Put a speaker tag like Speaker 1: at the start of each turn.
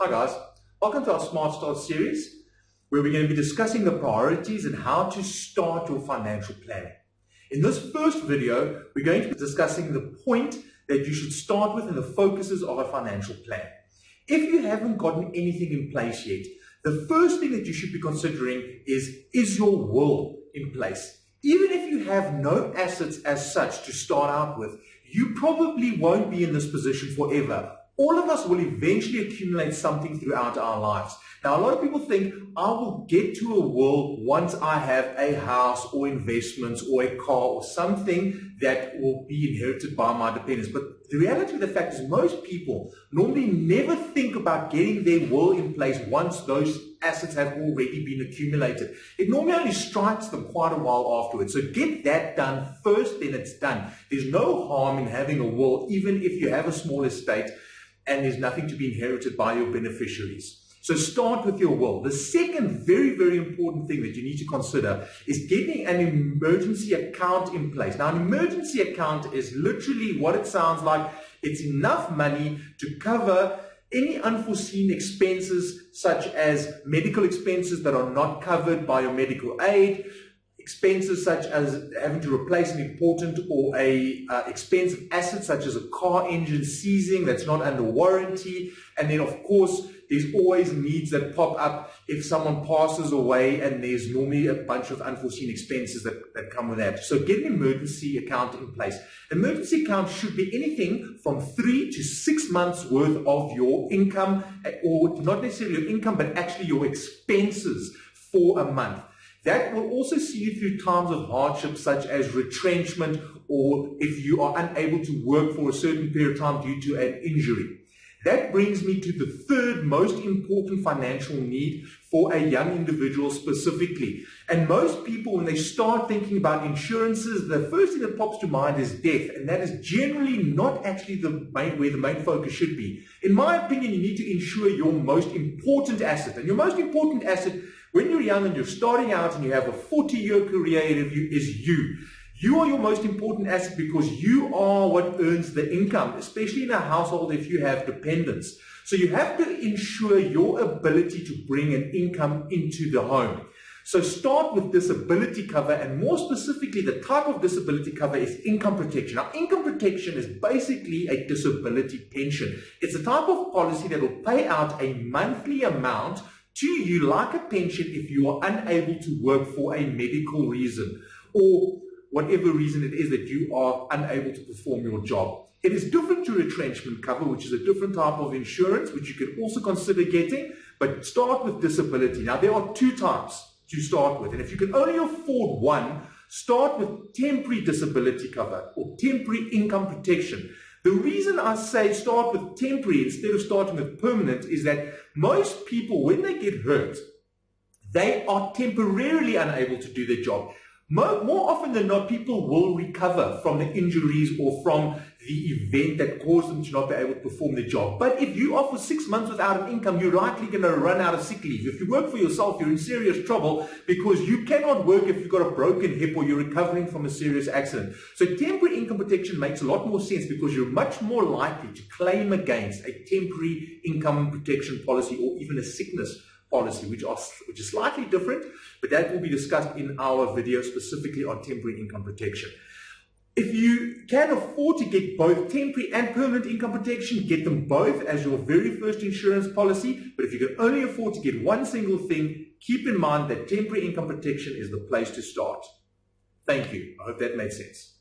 Speaker 1: Hi guys, welcome to our Smart Start series where we're going to be discussing the priorities and how to start your financial planning. In this first video, we're going to be discussing the point that you should start with and the focuses of a financial plan. If you haven't gotten anything in place yet, the first thing that you should be considering is your will in place? Even if you have no assets as such to start out with, you probably won't be in this position forever. All of us will eventually accumulate something throughout our lives. Now, a lot of people think, I will get to a will once I have a house or investments or a car or something that will be inherited by my dependents. But the reality of the fact is most people normally never think about getting their will in place once those assets have already been accumulated. It normally only strikes them quite a while afterwards. So get that done first, then it's done. There's no harm in having a will, even if you have a small estate and there's nothing to be inherited by your beneficiaries. So start with your will. The second very, very important thing that you need to consider is getting an emergency account in place. Now, an emergency account is literally what it sounds like. It's enough money to cover any unforeseen expenses, such as medical expenses that are not covered by your medical aid, expenses such as having to replace an important or expensive asset such as a car engine seizing that's not under warranty. And then, of course, there's always needs that pop up if someone passes away, and there's normally a bunch of unforeseen expenses that come with that. So get an emergency account in place. An emergency account should be anything from 3 to 6 months worth of your income, or not necessarily your income, but actually your expenses for a month. That will also see you through times of hardship such as retrenchment, or if you are unable to work for a certain period of time due to an injury. That brings me to the third most important financial need for a young individual specifically. And most people, when they start thinking about insurances, the first thing that pops to mind is death. And that is generally not actually where the main focus should be. In my opinion, you need to insure your most important asset. And your most important asset, when you're young and you're starting out and you have a 40-year career ahead of you, is you. You are your most important asset because you are what earns the income, especially in a household if you have dependents. So you have to ensure your ability to bring an income into the home. So start with disability cover, and more specifically, the type of disability cover is income protection. Now, income protection is basically a disability pension. It's a type of policy that will pay out a monthly amount to you like a pension if you are unable to work for a medical reason, or whatever reason it is that you are unable to perform your job. It is different to retrenchment cover, which is a different type of insurance, which you can also consider getting, but start with disability. Now, there are two types to start with, and if you can only afford one, start with temporary disability cover or temporary income protection. The reason I say start with temporary instead of starting with permanent is that most people, when they get hurt, they are temporarily unable to do their job. More often than not, people will recover from the injuries or from the event that caused them to not be able to perform their job. But if you are for 6 months without an income, you're likely going to run out of sick leave. If you work for yourself, you're in serious trouble because you cannot work if you've got a broken hip or you're recovering from a serious accident. So temporary income protection makes a lot more sense because you're much more likely to claim against a temporary income protection policy or even a sickness policy, which is slightly different, but that will be discussed in our video specifically on temporary income protection. If you can afford to get both temporary and permanent income protection, get them both as your very first insurance policy. But if you can only afford to get one single thing, keep in mind that temporary income protection is the place to start. Thank you. I hope that made sense.